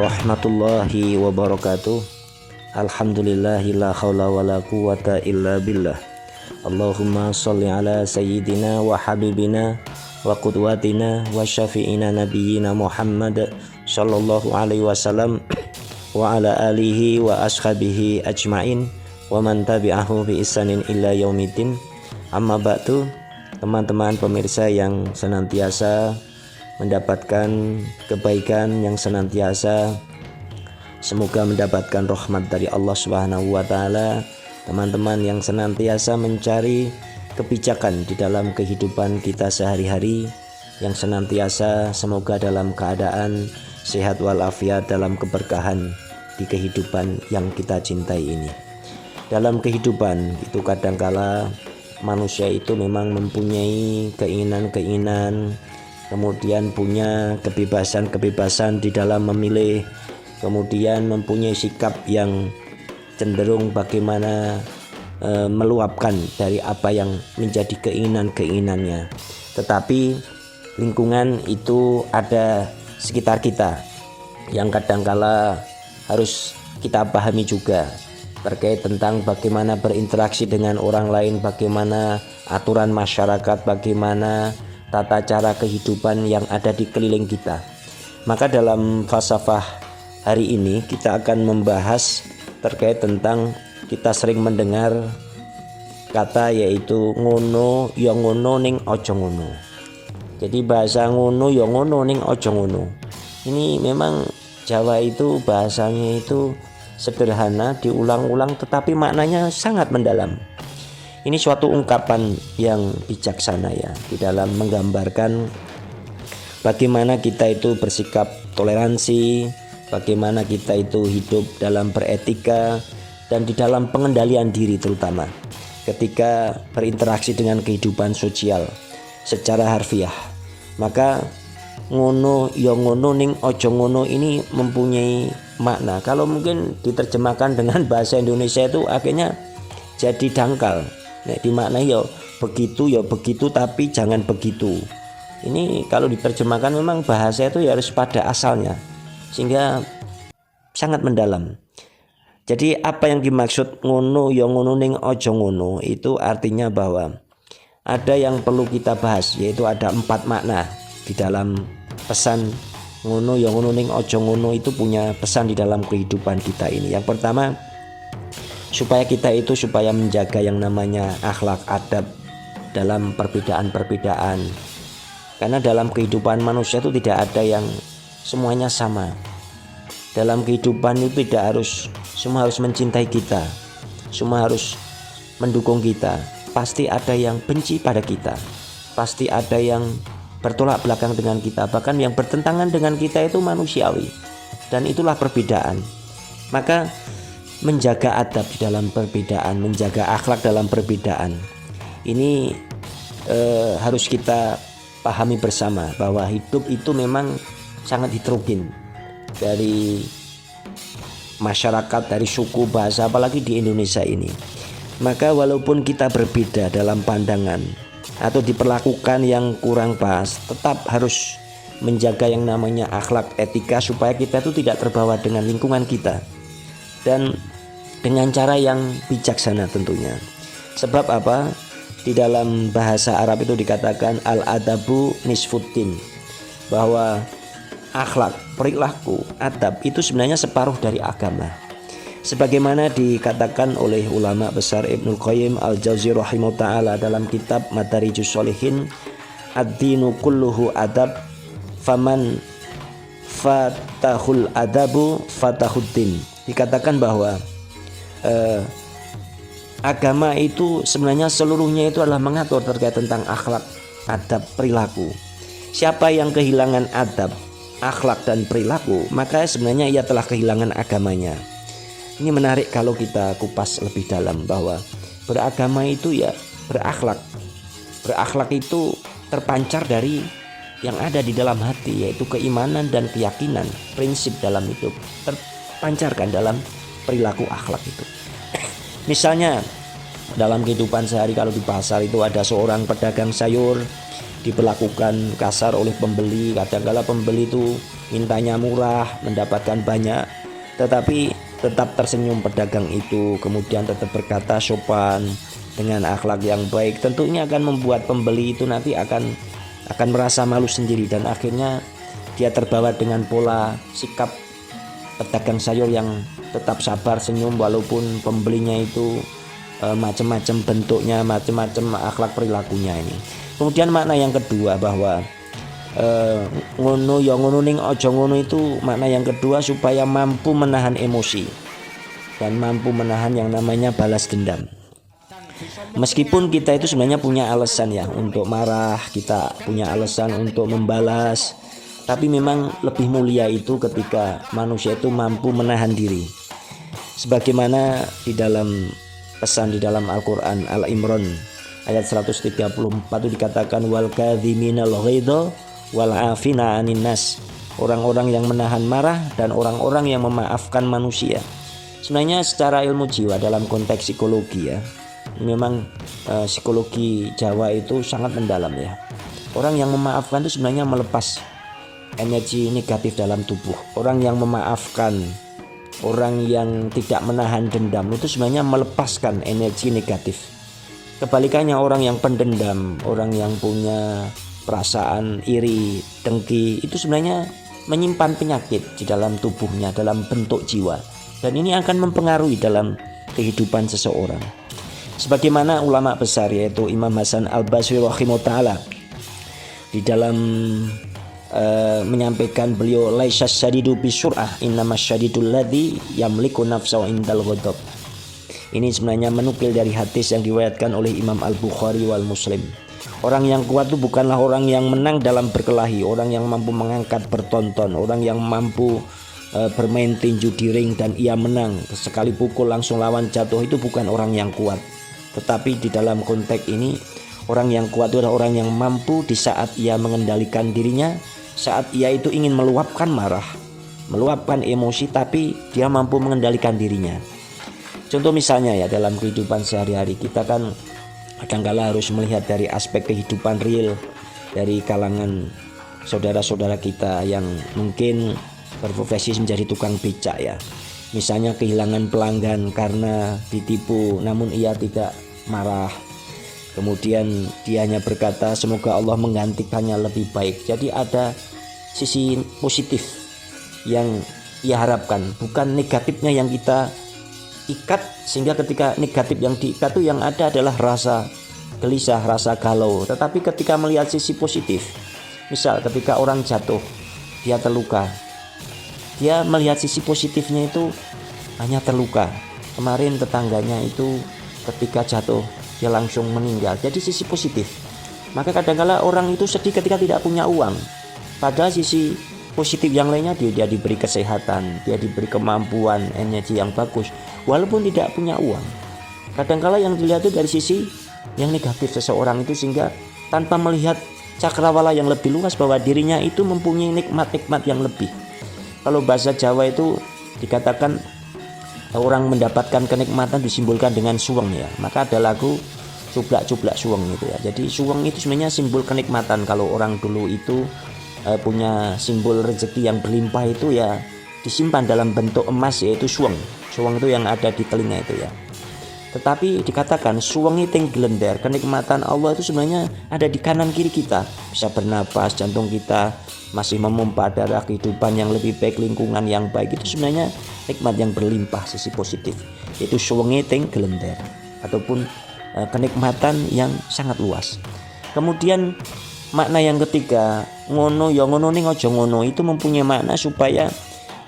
warahmatullahi wabarakatuh. Alhamdulillahi la haula wa la quwata illa billah. Allahumma salli ala sayyidina wa habibina wa qudwatina wa syafi'ina nabiyyina Muhammad sallallahu alaihi wasallam wa ala alihi wa ashabihi ajma'in wa man tabi'ahu bi ihsanin illa yaumiddin. Amma ba'du, teman-teman pemirsa yang senantiasa mendapatkan kebaikan, yang senantiasa semoga mendapatkan rahmat dari Allah Subhanahu wa taala, teman-teman yang senantiasa mencari kebijakan di dalam kehidupan kita sehari-hari, yang senantiasa semoga dalam keadaan sehat walafiat, dalam keberkahan di kehidupan yang kita cintai ini. Dalam kehidupan itu kadangkala manusia itu memang mempunyai keinginan-keinginan, kemudian punya kebebasan-kebebasan di dalam memilih, kemudian mempunyai sikap yang cenderung bagaimana meluapkan dari apa yang menjadi keinginan-keinginannya. Tetapi lingkungan itu ada sekitar kita yang kadangkala harus kita pahami juga, terkait tentang bagaimana berinteraksi dengan orang lain, bagaimana aturan masyarakat, bagaimana tata cara kehidupan yang ada di keliling kita. Maka dalam falsafah hari ini kita akan membahas terkait tentang, kita sering mendengar kata yaitu ngono ya ngono ning ojo ngono. Jadi bahasa ngono ya ngono ning ojo ngono. Ini memang Jawa itu bahasanya itu sederhana, diulang-ulang, tetapi maknanya sangat mendalam. Ini suatu ungkapan yang bijaksana ya, di dalam menggambarkan bagaimana kita itu bersikap toleransi, bagaimana kita itu hidup dalam beretika, dan di dalam pengendalian diri terutama ketika berinteraksi dengan kehidupan sosial secara harfiah. Maka ngono ya ngono ning ojo ngono ini mempunyai makna. Kalau mungkin diterjemahkan dengan bahasa Indonesia itu akhirnya jadi dangkal. Dimaknai ya begitu tapi jangan begitu. Ini kalau diterjemahkan memang bahasa itu ya harus pada asalnya, sehingga sangat mendalam. Jadi apa yang dimaksud ngono ya ngono ning ojo ngono itu artinya bahwa ada yang perlu kita bahas, yaitu ada 4 makna di dalam pesan ngono ya ngono ning ojo ngono. Itu punya pesan di dalam kehidupan kita ini. Yang pertama, supaya kita itu supaya menjaga yang namanya akhlak adab dalam perbedaan-perbedaan. Karena dalam kehidupan manusia itu tidak ada yang semuanya sama. Dalam kehidupan itu tidak harus semua harus mencintai kita, semua harus mendukung kita. Pasti ada yang benci pada kita, pasti ada yang bertolak belakang dengan kita, bahkan yang bertentangan dengan kita itu manusiawi. Dan itulah perbedaan. Maka menjaga adab di dalam perbedaan, menjaga akhlak dalam perbedaan, ini harus kita pahami bersama bahwa hidup itu memang sangat heterogen, dari masyarakat, dari suku, bahasa, apalagi di Indonesia ini. Maka walaupun kita berbeda dalam pandangan atau diperlakukan yang kurang pas, tetap harus menjaga yang namanya akhlak etika supaya kita itu tidak terbawa dengan lingkungan kita, dan dengan cara yang bijaksana tentunya. Sebab apa? Di dalam bahasa Arab itu dikatakan al-adabu nisfuddin, bahwa akhlak, perilaku, adab itu sebenarnya separuh dari agama. Sebagaimana dikatakan oleh ulama besar Ibnul Qayyim al-Jauziyah rahimahullah ta'ala dalam kitab Madarijus Shalihin, ad-dinu kulluhu adab, faman fatahul adabu fatahuddin. Dikatakan bahwa agama itu sebenarnya seluruhnya itu adalah mengatur terkait tentang akhlak, adab, perilaku. Siapa yang kehilangan adab, akhlak, dan perilaku, maka sebenarnya ia telah kehilangan agamanya. Ini menarik kalau kita kupas lebih dalam, bahwa beragama itu ya berakhlak. Berakhlak itu terpancar dari yang ada di dalam hati, yaitu keimanan dan keyakinan, prinsip dalam hidup terpancarkan dalam perilaku akhlak itu. Misalnya dalam kehidupan sehari, kalau di pasar itu ada seorang pedagang sayur diperlakukan kasar oleh pembeli. Kadang-kala pembeli itu mintanya murah, mendapatkan banyak, tetapi tetap tersenyum pedagang itu, kemudian tetap berkata sopan dengan akhlak yang baik, tentunya akan membuat pembeli itu nanti akan merasa malu sendiri, dan akhirnya dia terbawa dengan pola sikap pedagang sayur yang tetap sabar senyum walaupun pembelinya itu macam-macam bentuknya, macam-macam akhlak perilakunya ini. Kemudian makna yang kedua bahwa ngono ya ngono ning aja ngono itu makna yang kedua supaya mampu menahan emosi dan mampu menahan yang namanya balas dendam. Meskipun kita itu sebenarnya punya alasan ya untuk marah, kita punya alasan untuk membalas, tapi memang lebih mulia itu ketika manusia itu mampu menahan diri. Sebagaimana di dalam pesan di dalam Al-Qur'an Al-Imran ayat 134 itu dikatakan wal kadhiminal ghaidha wal 'afina 'anin nas. Orang-orang yang menahan marah dan orang-orang yang memaafkan manusia. Sebenarnya secara ilmu jiwa dalam konteks psikologi ya, memang psikologi Jawa itu sangat mendalam ya. Orang yang memaafkan itu sebenarnya melepas energi negatif dalam tubuh. Orang yang memaafkan, orang yang tidak menahan dendam itu sebenarnya melepaskan energi negatif. Kebalikannya orang yang pendendam, orang yang punya perasaan iri, dengki, itu sebenarnya menyimpan penyakit di dalam tubuhnya, dalam bentuk jiwa. Dan ini akan mempengaruhi dalam kehidupan seseorang. Sebagaimana ulama besar yaitu Imam Hasan Al-Basri rahimahullah ta'ala di dalam menyampaikan beliau laisas syadidu bisur'ah innamas syadidul ladzi yamliku nafsahu indal ghadab. Ini sebenarnya menukil dari hadis yang diriwayatkan oleh Imam Al-Bukhari wal Muslim. Orang yang kuat itu bukanlah orang yang menang dalam berkelahi, orang yang mampu mengangkat bertonton, orang yang mampu bermain tinju di ring dan ia menang, sekali pukul langsung lawan jatuh, itu bukan orang yang kuat. Tetapi di dalam konteks ini orang yang kuat itu adalah orang yang mampu di saat ia mengendalikan dirinya, saat ia itu ingin meluapkan marah, meluapkan emosi, tapi dia mampu mengendalikan dirinya. Contoh misalnya ya dalam kehidupan sehari-hari kita kan kadang-kala harus melihat dari aspek kehidupan real dari kalangan saudara-saudara kita yang mungkin berprofesi menjadi tukang becak ya. Misalnya kehilangan pelanggan karena ditipu namun ia tidak marah. Kemudian dia hanya berkata semoga Allah menggantikannya lebih baik. Jadi ada sisi positif yang ia harapkan, bukan negatifnya yang kita ikat, sehingga ketika negatif yang diikat itu yang ada adalah rasa gelisah, rasa galau. Tetapi ketika melihat sisi positif, misal ketika orang jatuh, dia terluka, dia melihat sisi positifnya itu hanya terluka. Kemarin tetangganya itu ketika jatuh dia langsung meninggal. Jadi sisi positif. Maka kadang-kala orang itu sedih ketika tidak punya uang. Padahal sisi positif yang lainnya dia diberi kesehatan, dia diberi kemampuan, energi yang bagus, walaupun tidak punya uang. Kadang-kala yang dilihat itu dari sisi yang negatif seseorang itu, sehingga tanpa melihat cakrawala yang lebih luas bahwa dirinya itu mempunyai nikmat-nikmat yang lebih. Kalau bahasa Jawa itu dikatakan orang mendapatkan kenikmatan disimbolkan dengan suweng ya. Maka ada lagu cublak-cublak suweng itu ya. Jadi suweng itu sebenarnya simbol kenikmatan. Kalau orang dulu itu punya simbol rezeki yang berlimpah itu ya disimpan dalam bentuk emas, yaitu suweng. Suweng itu yang ada di telinga itu ya. Tetapi dikatakan suweng itu gelender, kenikmatan Allah itu sebenarnya ada di kanan kiri kita. Bisa bernapas, jantung kita masih memompa darah, kehidupan yang lebih baik, lingkungan yang baik, itu sebenarnya nikmat yang berlimpah, sisi positif. Itu suweng itu gelender ataupun kenikmatan yang sangat luas. Kemudian makna yang ketiga, ngono ya ngono ning aja ngono, itu mempunyai makna supaya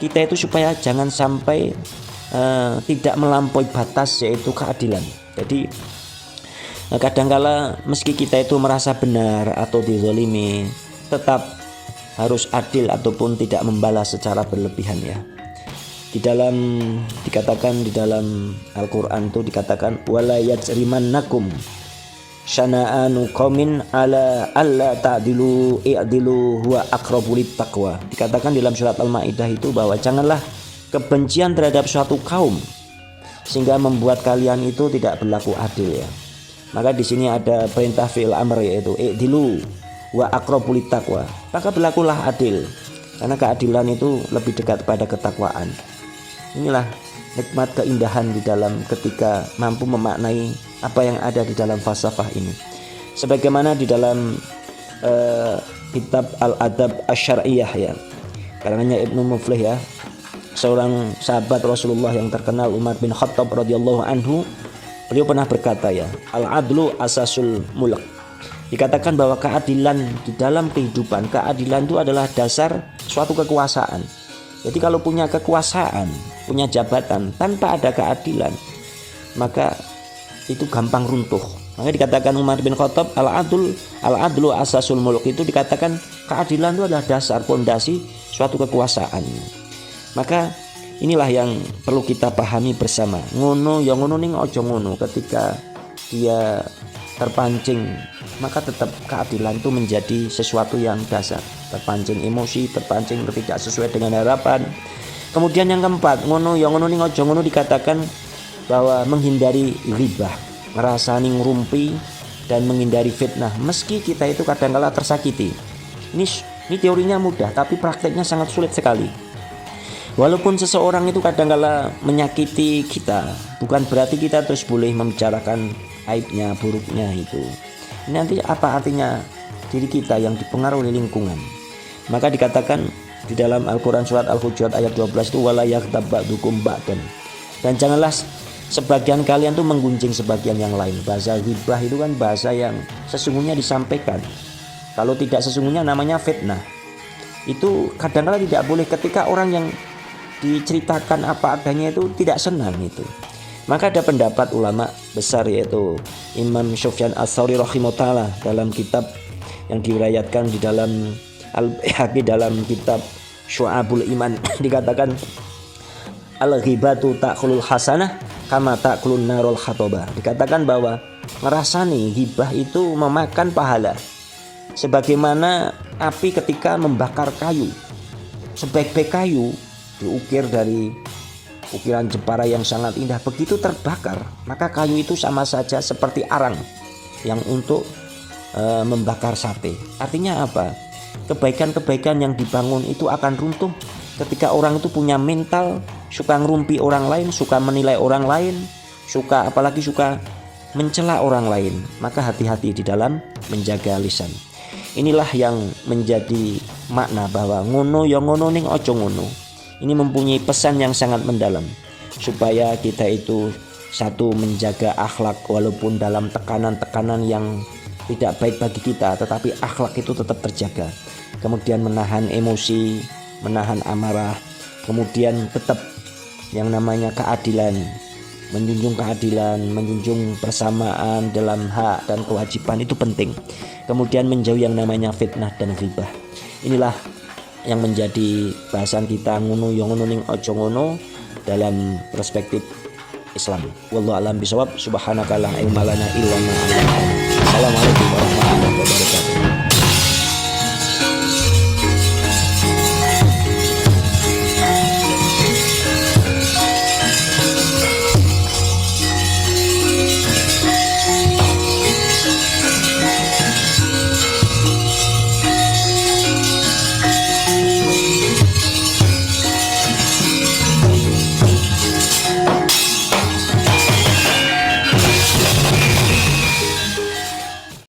kita itu supaya jangan sampai tidak melampaui batas, yaitu keadilan. Jadi kadangkala meski kita itu merasa benar atau dizalimi, tetap harus adil ataupun tidak membalas secara berlebihan ya. Dikatakan di dalam Al-Qur'an itu dikatakan wala yajrimannakum syana'anu qaumin ala alla ta'dilu i'dilu huwa aqrabu littaqwa. Dikatakan dalam surat Al-Maidah itu bahwa janganlah kebencian terhadap suatu kaum sehingga membuat kalian itu tidak berlaku adil ya. Maka di sini ada perintah fi'il amr, yaitu i'dilu wa aqrabu littaqwa. Maka berlakulah adil. Karena keadilan itu lebih dekat pada ketakwaan. Inilah nikmat keindahan di dalam ketika mampu memaknai apa yang ada di dalam falsafah ini. Sebagaimana di dalam kitab Al-Adab Asy-Syar'iyyah ya, karangannya Ibnu Muflih ya, seorang sahabat Rasulullah yang terkenal, Umar bin Khattab radhiyallahu anhu, beliau pernah berkata ya, al-adlu asasul mulk. Dikatakan bahwa keadilan di dalam kehidupan, keadilan itu adalah dasar suatu kekuasaan. Jadi kalau punya kekuasaan, punya jabatan tanpa ada keadilan, maka itu gampang runtuh. Maka dikatakan Umar bin Khattab, al-adlu asasul mulk, itu dikatakan keadilan itu adalah dasar, fondasi suatu kekuasaan. Maka inilah yang perlu kita pahami bersama. Ngono ya ngono ning aja ngono. Ketika dia terpancing, maka tetap keadilan itu menjadi sesuatu yang dasar. Terpancing emosi, terpancing tidak sesuai dengan harapan. Kemudian yang keempat, ngono ya ngono ning aja ngono, dikatakan bahwa menghindari ghibah, ngerasani ngrumpi, dan menghindari fitnah meski kita itu kadang-kala tersakiti. Ini teorinya mudah, tapi prakteknya sangat sulit sekali. Walaupun seseorang itu kadang-kala menyakiti kita, bukan berarti kita terus boleh membicarakan aibnya, buruknya itu. Nanti apa artinya diri kita yang dipengaruhi oleh lingkungan? Maka dikatakan di dalam Al-Quran surat Al-Hujurat ayat 12 itu, wala yaghtab ba'dukum ba'dan, dan janganlah sebagian kalian tuh menggunjing sebagian yang lain. Bahasa ghibah itu kan bahasa yang sesungguhnya disampaikan. Kalau tidak sesungguhnya namanya fitnah. Itu kadang-kala tidak boleh ketika orang yang diceritakan apa adanya itu tidak senang itu. Maka ada pendapat ulama besar yaitu Imam Sufyan Ats-Tsauri rahimahullah dalam kitab yang diriwayatkan di dalam Al-Baihaqi dalam kitab Syu'abul Iman dikatakan al-ghibatu ta'khulul hasanah kama ta'khulun narul khatobah. Dikatakan bahwa ngerasani ghibah itu memakan pahala sebagaimana api ketika membakar kayu. Sebaik-baik kayu diukir dari ukiran jepara yang sangat indah, begitu terbakar maka kayu itu sama saja seperti arang yang untuk membakar sate. Artinya apa? Kebaikan-kebaikan yang dibangun itu akan runtuh ketika orang itu punya mental suka ngerumpi orang lain, suka menilai orang lain, apalagi suka mencela orang lain. Maka hati-hati di dalam menjaga lisan. Inilah yang menjadi makna bahwa ngono ya ngono ning aja ngono. Ini mempunyai pesan yang sangat mendalam supaya kita itu satu menjaga akhlak walaupun dalam tekanan-tekanan yang tidak baik bagi kita, tetapi akhlak itu tetap terjaga. Kemudian menahan emosi, menahan amarah, kemudian tetap yang namanya keadilan, menjunjung persamaan dalam hak dan kewajiban itu penting. Kemudian menjauhi yang namanya fitnah dan ghibah. Inilah yang menjadi bahasan kita, ngono ya ngono ning aja ngono dalam perspektif Islam. Wallahu a'lam bishawab. Subhanaka la ilma lana illa ma 'allamtana. Assalamualaikum warahmatullahi wabarakatuh.